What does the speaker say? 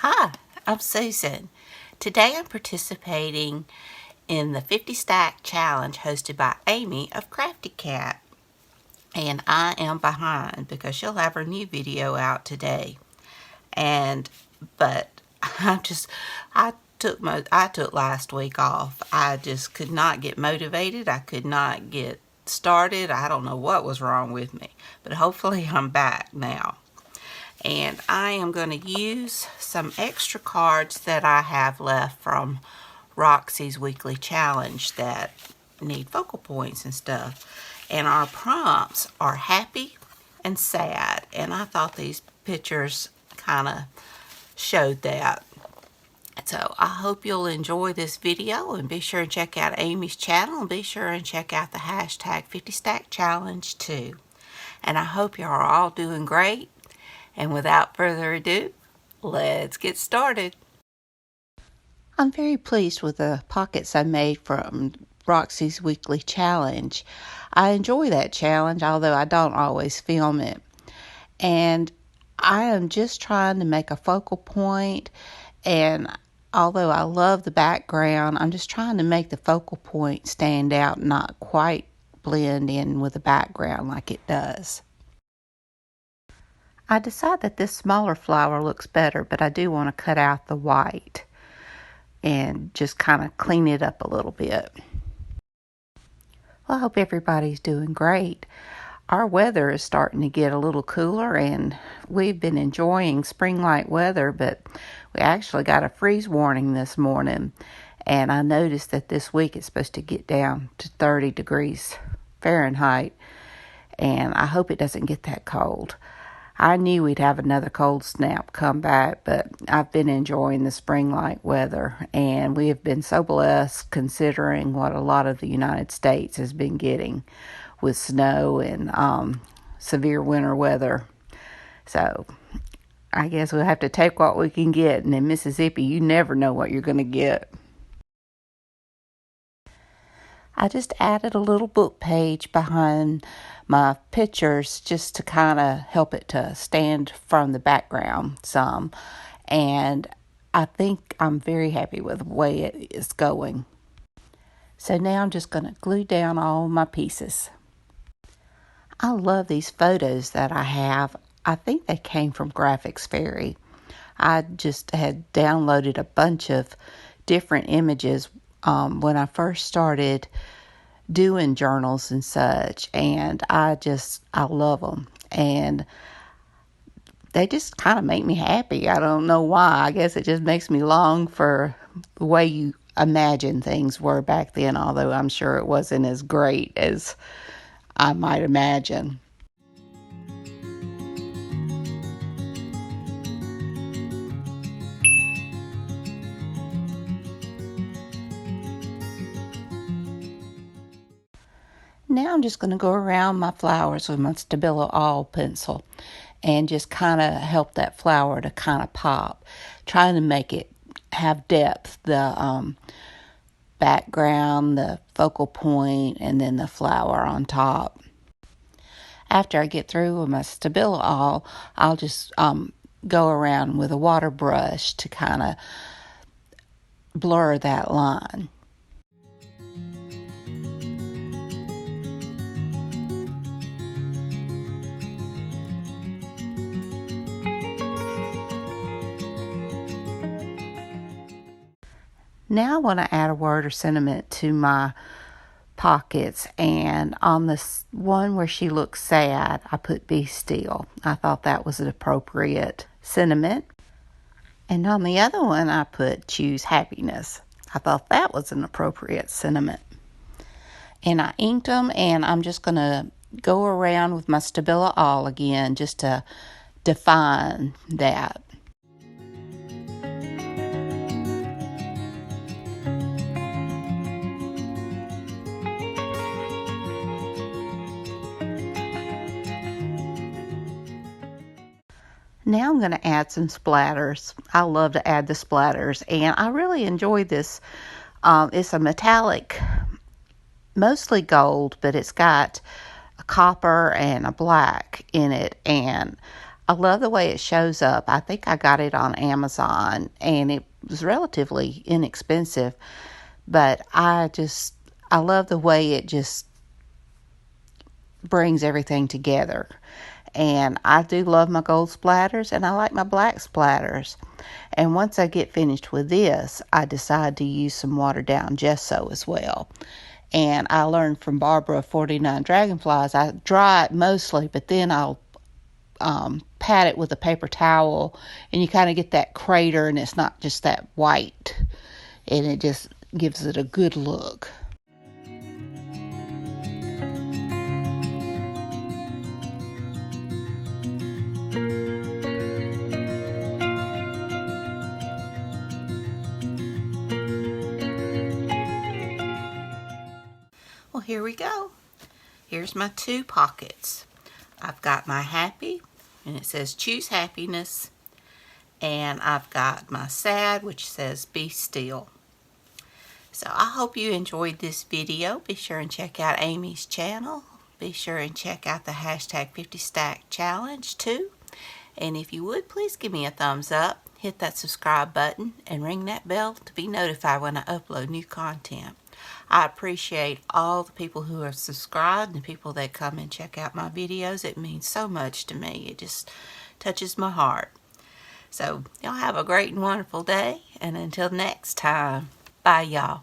Hi, I'm Susan. Today I'm participating in the 50 Stack Challenge hosted by Amy of Crafty Cat. And I am behind because she'll have her new video out today. But I took last week off. I just could not get motivated. I could not get started. I don't know what was wrong with me, but hopefully I'm back now. And I am going to use some extra cards that I have left from Roxy's weekly challenge that need focal points and stuff. And our prompts are happy and sad. And I thought these pictures kind of showed that. So I hope you'll enjoy this video, and be sure and check out Amy's channel, and be sure and check out the hashtag 50 Stack Challenge too. And I hope you are all doing great. And without further ado, let's get started. I'm very pleased with the pockets I made from Roxy's weekly challenge. I enjoy that challenge, although I don't always film it. And I am just trying to make a focal point, and although I love the background, I'm just trying to make the focal point stand out, not quite blend in with the background like it does. I decided that this smaller flower looks better, but I do want to cut out the white and just kind of clean it up a little bit. Well, I hope everybody's doing great. Our weather is starting to get a little cooler, and we've been enjoying spring-like weather, but we actually got a freeze warning this morning, and I noticed that this week it's supposed to get down to 30 degrees Fahrenheit, and I hope it doesn't get that cold. I knew we'd have another cold snap come back, but I've been enjoying the spring-like weather, and we have been so blessed considering what a lot of the United States has been getting with snow and severe winter weather. So I guess we'll have to take what we can get, and in Mississippi, you never know what you're going to get. I just added a little book page behind my pictures just to kind of help it to stand from the background some. And I think I'm very happy with the way it is going. So now I'm just going to glue down all my pieces. I love these photos that I have. I think they came from Graphics Fairy. I just had downloaded a bunch of different images when I first started doing journals and such, and I love them, and they just kind of make me happy. I don't know why. I guess it just makes me long for the way you imagine things were back then, although I'm sure it wasn't as great as I might imagine. Now I'm just going to go around my flowers with my Stabilo All pencil and just kind of help that flower to kind of pop, trying to make it have depth, the background, the focal point, and then the flower on top. After I get through with my Stabilo All, I'll just go around with a water brush to kind of blur that line. Now I want to add a word or sentiment to my pockets, and on this one where she looks sad, I put be still. I thought that was an appropriate sentiment. And on the other one, I put choose happiness. I thought that was an appropriate sentiment. And I inked them, and I'm just going to go around with my Stabilo All again just to define that. Now I'm going to add some splatters. I love to add the splatters, and I really enjoy this. It's a metallic, mostly gold, but it's got a copper and a black in it, and I love the way it shows up. I think I got it on Amazon and it was relatively inexpensive, but I love the way it just brings everything together. And I do love my gold splatters and I like my black splatters. And once I get finished with this, I decide to use some watered down gesso as well. And I learned from Barbara 49 Dragonflies, I dry it mostly, but then I'll pat it with a paper towel, and you kind of get that crater, and it's not just that white, and it just gives it a good look. Well, here we go. Here's my 2 pockets. I've got my happy, and it says choose happiness. And I've got my sad, which says be still. So I hope you enjoyed this video. Be sure and check out Amy's channel. Be sure and check out the hashtag 50 Stack Challenge too. And if you would, please give me a thumbs up, hit that subscribe button, and ring that bell to be notified when I upload new content. I appreciate all the people who are subscribed and the people that come and check out my videos. It means so much to me. It just touches my heart. So y'all have a great and wonderful day. And until next time, bye y'all.